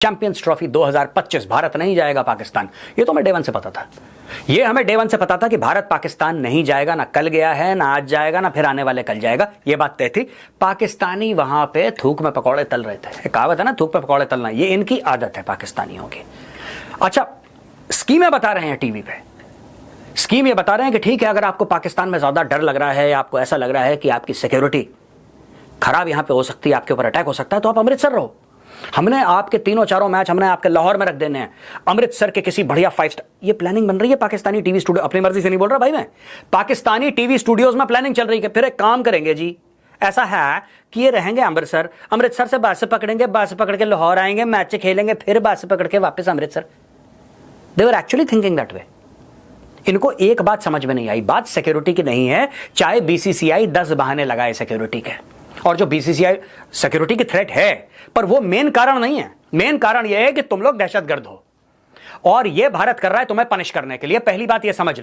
Champions trophy 2025 Bharat नहीं जाएगा पाकिस्तान, ये तो हमें डे वन से पता था। ये हमें डे वन से पता था कि भारत पाकिस्तान नहीं जाएगा, ना कल गया है, ना आज जाएगा, ना फिर आने वाले कल जाएगा, ये बात तय थी। पाकिस्तानी वहां पे थूक में पकौड़े तल रहे थे। कहावत है ना, थूक में पकौड़े तलना, ये इनकी आदत है पाकिस्तानियों की। अच्छा, स्कीमें बता रहे हैं टीवी पे, स्कीम ये बता रहे हैं कि ठीक है, अगर आपको पाकिस्तान में ज्यादा डर लग रहा है, आपको ऐसा लग रहा है कि आपकी सिक्योरिटी खराब यहां पे हो सकती है, आपके ऊपर अटैक हो सकता है, तो आप अमृतसर रहो। हमने आपके तीनों चारों मैच हमने आपके लाहौर में रख देने हैं, अमृतसर के किसी बढ़िया 5 स्टार। ये प्लानिंग बन रही है पाकिस्तानी टीवी स्टूडियो, अपनी मर्जी से नहीं बोल रहा भाई मैं, पाकिस्तानी टीवी स्टूडियोज में प्लानिंग चल रही है। फिर एक काम करेंगे जी, ऐसा है कि ये रहेंगे अमृतसर, अमृतसर से बस पकड़ेंगे, बस पकड़ के लाहौर आएंगे, मैच खेलेंगे, फिर बस पकड़ के वापस Amritsar. They were actually thinking that way. इनको एक बात समझ में नहीं आई, बात सिक्योरिटी की नहीं है, चाहे बीसीसीआई 10 बहाने लगाए सिक्योरिटी के। और जो बीसीसीआई सिक्योरिटी की थ्रेट है, पर वो मेन कारण नहीं है। मेन कारण यह है कि तुम लोग दहशतगर्द हो और ये भारत कर रहा है तुम्हें पनिश करने के लिए। पहली बात ये समझ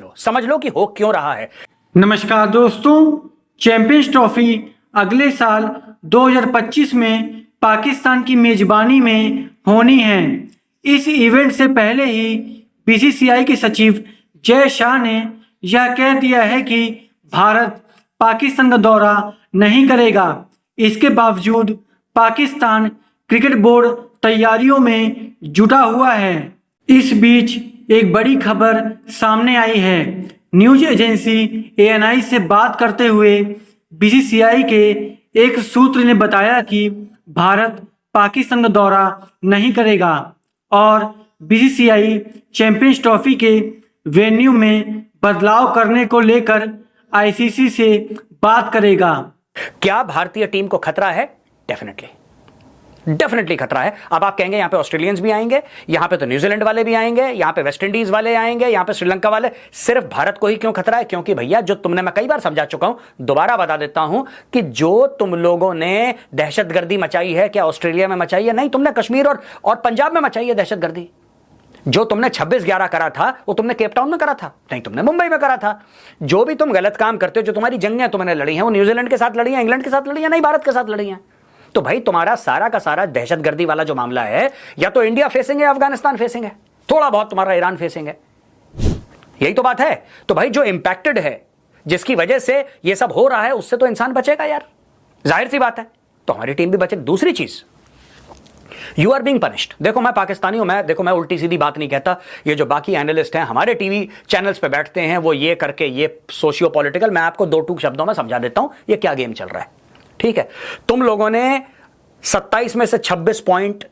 लो कि हो क्यों रहा है। नमस्कार दोस्तों, चैंपियंस ट्रॉफी अगले साल 2025 में पाकिस्तान की मेजबानी में होनी है। इस इवेंट से पहले ही बीसीसीआई के सचिव जय शाह ने यह कह दिया है कि भारत पाकिस्तान का दौरा नहीं करेगा। इसके बावजूद पाकिस्तान क्रिकेट बोर्ड तैयारियों में जुटा हुआ है। इस बीच एक बड़ी खबर सामने आई है। न्यूज एजेंसी एएनआई से बात करते हुए बीसीसीआई के एक सूत्र ने बताया कि भारत पाकिस्तान का दौरा नहीं करेगा और बीसीसीआई चैंपियंस ट्रॉफी के वेन्यू में बदलाव करने को लेकर आईसीसी से बात करेगा। क्या भारतीय टीम को खतरा है? डेफिनेटली खतरा है। अब आप कहेंगे यहां पे ऑस्ट्रेलियंस भी आएंगे, यहां पे तो न्यूजीलैंड वाले भी आएंगे, यहां पे वेस्ट इंडीज वाले आएंगे, यहां पे श्रीलंका वाले। सिर्फ भारत को ही क्यों खतरा है? क्योंकि भैया जो तुमने, मैं कई बार समझा चुका हूं, दोबारा बता देता हूं कि जो तुम लोगों ने दहशतगर्दी मचाई है, क्या ऑस्ट्रेलिया में मचाई है? नहीं, तुमने कश्मीर और पंजाब में मचाई है दहशतगर्दी। जो तुमने 26/11 करा था वो तुमने केप टाउन में करा था, नहीं तुमने मुंबई में करा था। जो भी तुम गलत काम करते हो, जो तुम्हारी जंगें तुमने लड़ी हैं, वो न्यूजीलैंड के साथ लड़ी हैं, इंग्लैंड के साथ लड़ी हैं, नहीं भारत के साथ लड़ी हैं। तो भाई तुम्हारा सारा का सारा दहशतगर्दी वाला जो मामला है, या तो इंडिया फेसिंग है, अफगानिस्तान फेसिंग है, थोड़ा बहुत तुम्हारा ईरान फेसिंग है, यही तो बात है। तो भाई जो इंपैक्टेड है, जिसकी वजह से ये सब हो रहा है, उससे तो इंसान बचेगा यार, जाहिर सी बात है। तो हमारी टीम भी बचेगी। दूसरी चीज, यू आर बीइंग पनिश्ड। देखो मैं पाकिस्तानी हूं, मैं उल्टी सीधी बात नहीं कहता। ये जो बाकी एनालिस्ट हैं हमारे टीवी चैनल्स पे बैठते हैं, वो ये करके ये सोशियो पॉलिटिकल, मैं आपको 2 शब्दों में समझा देता हूं ये क्या गेम चल रहा है। ठीक है, तुम लोगों ने 27 में से 26 पॉइंट,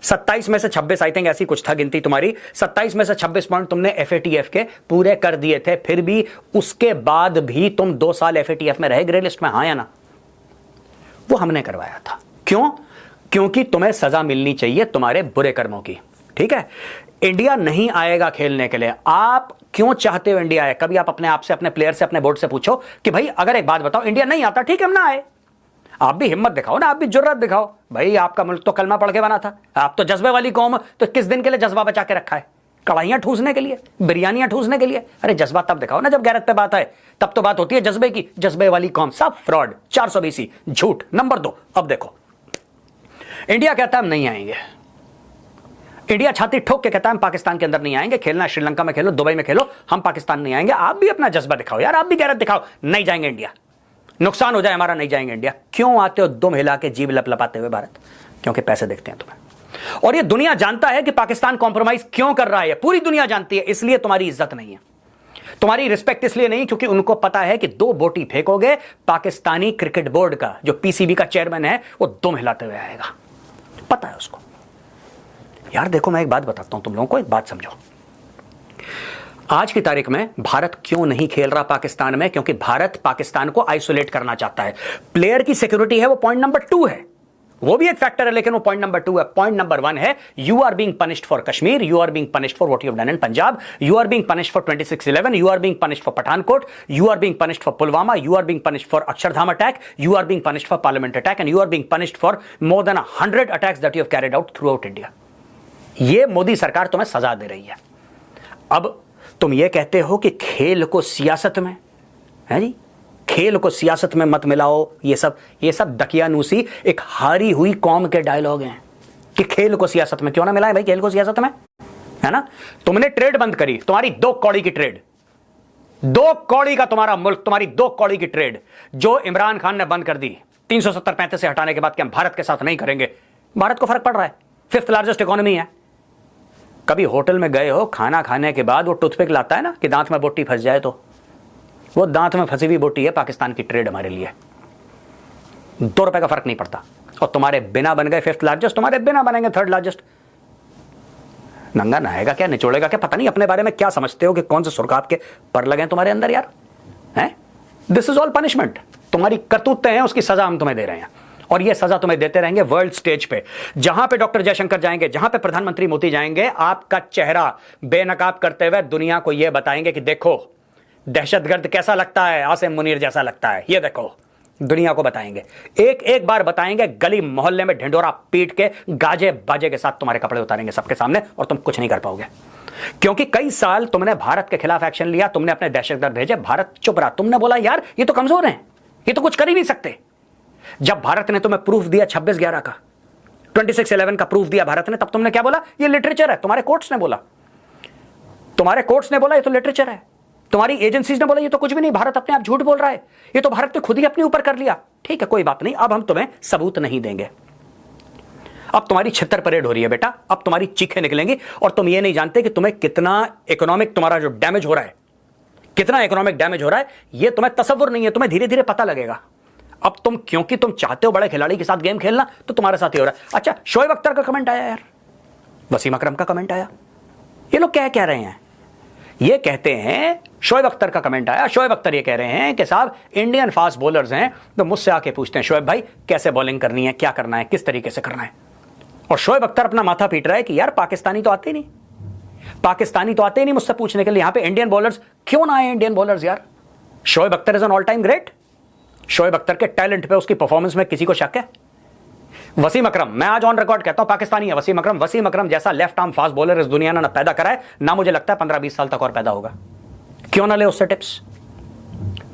27 में से 26 आई थिंक ऐसी कुछ था गिनती तुम्हारी, 27 में से 26 पॉइंट तुमने एफएटीएफ के पूरे कर दिए थे। फिर भी उसके बाद भी तुम 2 साल एफएटीएफ में रहे, ग्रे लिस्ट में, हाँ या ना? वो हमने करवाया था। क्यों? क्योंकि तुम्हें सजा मिलनी चाहिए तुम्हारे बुरे कर्मों की। ठीक है, इंडिया नहीं आएगा खेलने के लिए। आप क्यों चाहते हो इंडिया आए? कभी आप अपने आप से, अपने प्लेयर से, अपने बोर्ड से पूछो कि भाई अगर एक बात बताओ, इंडिया नहीं आता, ठीक है हम ना आए। आप भी हिम्मत दिखाओ ना, आप भी जुर्रत दिखाओ। भाई आपका मुल्क तो कलमा पढ़ के बना था, आप तो जज्बे वाली कौम, तो किस दिन के लिए जज्बा बचा के रखा है? कढ़ाइयां ठूसने के लिए, बिरयानियां ठूसने के लिए? अरे जज्बा तब दिखाओ ना जब गैरत पे बात आए, तब तो बात होती है जज्बे की। जज्बे वाली कौम, सब फ्रॉड, 420 झूठ। नंबर 2, अब देखो, इंडिया कहता है हम नहीं आएंगे, इंडिया छाती ठोक के कहता है हम पाकिस्तान के अंदर नहीं आएंगे, खेलना श्रीलंका में खेलो, दुबई में खेलो, हम पाकिस्तान नहीं आएंगे। आप भी अपना जज्बा दिखाओ यार, आप भी गैरत दिखाओ। नहीं जाएंगे इंडिया, नुकसान हो जाए हमारा, नहीं जाएंगे इंडिया। क्यों आते हो दुम हिला के, जीभ लपलपाते हुए भारत? क्योंकि पैसे देखते हैं तुम्हें, और ये दुनिया जानता है कि पाकिस्तान कॉम्प्रोमाइज क्यों कर रहा है, पूरी दुनिया जानती है। इसलिए तुम्हारी इज्जत नहीं है, तुम्हारी रिस्पेक्ट इसलिए नहीं, क्योंकि उनको पता है कि 2 बोटी फेंकोगे, पाकिस्तानी क्रिकेट बोर्ड का जो पीसीबी का चेयरमैन है वो दुम हिलाते हुए आएगा, पता है उसको। यार देखो, मैं एक बात बताता हूं तुम लोगों को, एक बात समझो। आज की तारीख में भारत क्यों नहीं खेल रहा पाकिस्तान में? क्योंकि भारत पाकिस्तान को आइसोलेट करना चाहता है। प्लेयर की सिक्योरिटी है, वो पॉइंट नंबर 2 है, वो भी एक फैक्टर है, लेकिन वो पॉइंट नंबर 2 है। पॉइंट नंबर 1 है, you are being punished for Kashmir, you are being punished for what you have done in Punjab, you are being punished for 26/11, you are being punished for Pathankot, you are being punished for Pulwama, you are being punished for Akshardham attack, you are being punished for parliament attack, and you are being punished for more than 100 attacks that you have carried out through out India. ये मोदी सरकार तुम्हें सजा दे रही है। अब तुम ये कहते हो कि खेल को सियासत में, है जी, खेल को सियासत में मत मिलाओ, ये सब दकियानूसी, एक हारी हुई कौम के डायलॉग हैं। कि खेल को सियासत में क्यों ना मिलाए भाई, खेल को सियासत में, है ना। तुमने ट्रेड बंद करी, तुम्हारी 2 कौड़ी की ट्रेड, 2 कौड़ी का तुम्हारा मुल्क, तुम्हारी 2 कौड़ी की ट्रेड जो इमरान खान ने बंद कर दी 370-35 से हटाने के बाद कि हम भारत के साथ नहीं करेंगे। भारत को फर्क पड़ रहा है, 5th लार्जेस्ट इकोनॉमी है। कभी होटल में गए हो, खाना खाने के बाद वो टूथपिक लाता है ना कि दांत में बोटी फंस जाए, तो वो दांत में फंसी हुई बोटी है पाकिस्तान की ट्रेड हमारे लिए। 2 रुपए का फर्क नहीं पड़ता। और तुम्हारे बिना बन गए 5th लार्जेस्ट, तुम्हारे बिना बनेंगे 3rd लार्जेस्ट। नंगा नहाएगा क्या, निचोड़ेगा क्या, पता नहीं अपने बारे में क्या समझते हो कि कौन से सुर्खाब के पर लगे तुम्हारे अंदर यार, हैं। This is all punishment. तुम्हारी करतूतें हैं, उसकी सजा हम तुम्हें दे रहे हैं, और ये सजा तुम्हें देते रहेंगे वर्ल्ड स्टेज पे। जहां पे डॉक्टर जयशंकर जाएंगे, जहां पे प्रधानमंत्री मोदी जाएंगे, आपका चेहरा बेनकाब करते हुए दुनिया को यह बताएंगे कि देखो दहशतगर्द कैसा लगता है, आसिम मुनीर जैसा लगता है, ये देखो। दुनिया को बताएंगे, एक एक बार बताएंगे, गली मोहल्ले में ढिंडोरा पीट के गाजे बाजे के साथ तुम्हारे कपड़े उतारेंगे सबके सामने, और तुम कुछ नहीं कर पाओगे। क्योंकि कई साल तुमने भारत के खिलाफ एक्शन लिया, तुमने अपने दहशतगर्द भेजे, भारत चुप रहा। तुमने बोला यार ये तो कमजोर हैं, ये तो कुछ कर ही नहीं सकते। जब भारत ने तुम्हें प्रूफ दिया 26/11 का, 26/11 का प्रूफ दिया भारत ने, तब तुमने क्या बोला, ये लिटरेचर है। तुम्हारे कोर्ट्स ने बोला, तुम्हारे कोर्ट्स ने बोला ये तो लिटरेचर है। तुम्हारी एजेंसीज ने बोला ये तो कुछ भी नहीं, भारत अपने आप झूठ बोल रहा है, ये तो भारत ने खुद ही अपने ऊपर कर लिया। ठीक है, कोई बात नहीं, अब हम तुम्हें सबूत नहीं देंगे। अब तुम्हारी छितर परेड हो रही है बेटा, अब तुम्हारी चीखें निकलेंगी, और तुम ये नहीं जानते कि तुम्हें कितना इकोनॉमिक तुम्हारा जो डैमेज हो रहा है, कितना इकोनॉमिक डैमेज हो रहा है, ये तुम्हें तसव्वुर नहीं है। तुम्हें धीरे धीरे पता लगेगा। अब तुम, क्योंकि तुम चाहते हो बड़े खिलाड़ी के साथ गेम खेलना, तो तुम्हारे साथ ही हो रहा है। अच्छा, शोएब अख्तर का कमेंट आया यार, वसीम अकरम का कमेंट आया, ये लोग क्या कह रहे हैं, ये कहते हैं, शोएब अख्तर का कमेंट आया, शोएब अख्तर ये कह रहे हैं कि साहब इंडियन फास्ट बॉलर्स हैं, तो मुझसे आके पूछते हैं शोएब भाई कैसे बॉलिंग करनी है, क्या करना है, किस तरीके से करना है। और शोएब अख्तर अपना माथा पीट रहा है कि यार पाकिस्तानी तो आते ही नहीं, पाकिस्तानी तो आते ही नहीं मुझसे पूछने के लिए, यहां पे इंडियन बॉलर्स क्यों ना आए, इंडियन बॉलर्स यार। Shoaib Akhtar is an all time great. Shoaib Akhtar के टैलेंट पे, उसकी परफॉर्मेंस में किसी को शक है? वसीम अकरम, मैं आज ऑन रिकॉर्ड कहता हूं पाकिस्तानी है वसीम अकरम। वसीम अकरम जैसा लेफ्ट आर्म फास्ट बॉलर इस दुनिया ने ना पैदा करा है, ना मुझे लगता है 15-20 साल तक और पैदा होगा। क्यों ना ले उससे टिप्स,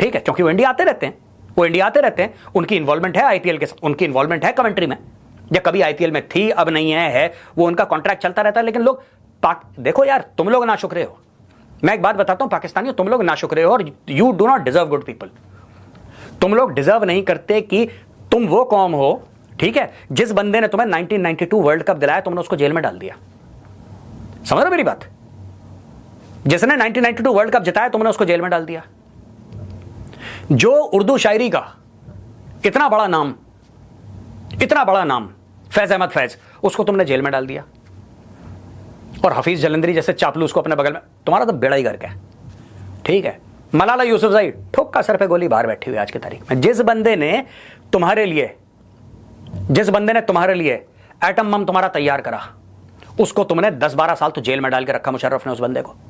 ठीक है, क्योंकि वो इंडिया आते रहते हैं, वो इंडिया आते रहते हैं, उनकी इन्वॉल्वमेंट है आईपीएल के साथ, उनकी इन्वॉल्वमेंट है कमेंट्री में, या कभी आईपीएल में थी, अब नहीं है, वो उनका कॉन्ट्रैक्ट चलता रहता है। लेकिन लोग देखो यार, तुम लोग नाशुक्रे हो। मैं एक बात बताता हूं पाकिस्तानियों, तुम लोग नाशुक्रे हो, और you do not deserve good people. तुम लोग डिजर्व नहीं करते कि तुम वो कौम हो, ठीक है, जिस बंदे ने तुम्हें 1992 वर्ल्ड कप दिलाया, तुमने उसको जेल में डाल दिया। समझ रहे हो मेरी बात? जिसने 1992 वर्ल्ड कप जिताया, तुमने उसको जेल में डाल दिया। जो उर्दू शायरी का इतना बड़ा नाम, इतना बड़ा नाम, फैज अहमद फैज, उसको तुमने जेल में डाल दिया। और हफीज जलंधरी जैसे चापलूस को अपने बगल में, तुम्हारा तो बेड़ा ही करके, ठीक है। मलाला यूसुफजई ठोक का सर पे गोली बाहर बैठी हुई आज की तारीख में। जिस बंदे ने तुम्हारे लिए एटम बम तुम्हारा तैयार करा, उसको तुमने 10-12 साल तो जेल में डाल के रखा, मुशर्रफ ने उस बंदे को।